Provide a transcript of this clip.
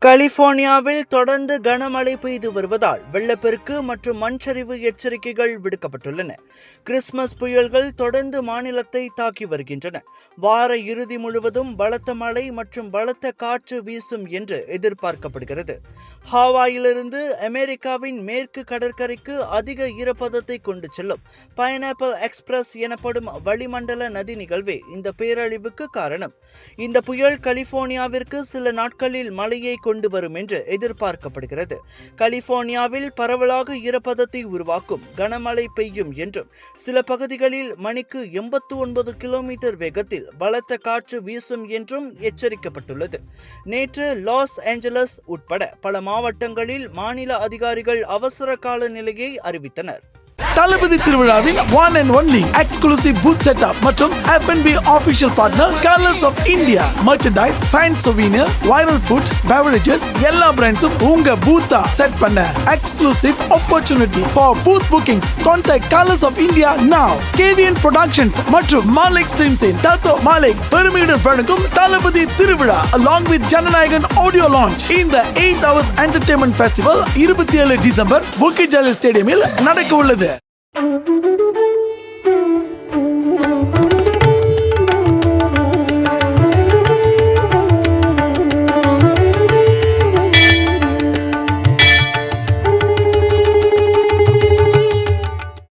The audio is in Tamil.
கலிபோர்னியாவில் தொடர்ந்து கனமழை பெய்து வருவதால் வெள்ளப்பெருக்கு மற்றும் மண் சரிவு எச்சரிக்கைகள் விடுக்கப்பட்டுள்ளன. கிறிஸ்துமஸ் புயல்கள் தொடர்ந்து மாநிலத்தை தாக்கி வருகின்றன. வார இறுதி முழுவதும் பலத்த மழை மற்றும் பலத்த காற்று வீசும் என்று எதிர்பார்க்கப்படுகிறது. ஹாவாயிலிருந்து அமெரிக்காவின் மேற்கு கடற்கரைக்கு அதிக ஈரப்பதத்தை கொண்டு செல்லும் பைனாப்பிள் எக்ஸ்பிரஸ் எனப்படும் வளிமண்டல நதி நிகழ்வே இந்த பேரழிவுக்கு காரணம். இந்த புயல் கலிபோர்னியாவிற்கு சில நாட்களில் மழையை கொண்டு வரும் என்று எதிர்பார்க்கப்படுகிறது. கலிபோர்னியாவில் பரவலாக ஈரப்பதத்தை உருவாக்கும் கனமழை பெய்யும் என்றும் சில பகுதிகளில் மணிக்கு 89 கிலோமீட்டர் வேகத்தில் பலத்த காற்று வீசும் என்றும் எச்சரிக்கப்பட்டுள்ளது. நேற்று லாஸ் ஏஞ்சலஸ் உட்பட பல மாவட்டங்களில் மாநில அதிகாரிகள் அவசர கால நிலையை அறிவித்தனர். தளபதி திருவிழாவின் one and only exclusive booth setup மற்றும் F&B official partner Colors of India. Merchandise, fan souvenir, viral food, beverages எல்லா பிராண்ட்ஸும் உங்க பூத்தா செட் பண்ண exclusive opportunity for booth bookings. Contact Colors of India now. KVN productions மற்றும் மாலிக் ஸ்ட்ரீம்ஸின் தாத்தோ மாலிக் பெருமையுடன் வழங்கும் தளபதி Thiruvizha along with Jananayagan audio launch இந்த 8 hours entertainment festival 27 December Bukit Jalil ஸ்டேடியமில் நடக்க உள்ளது.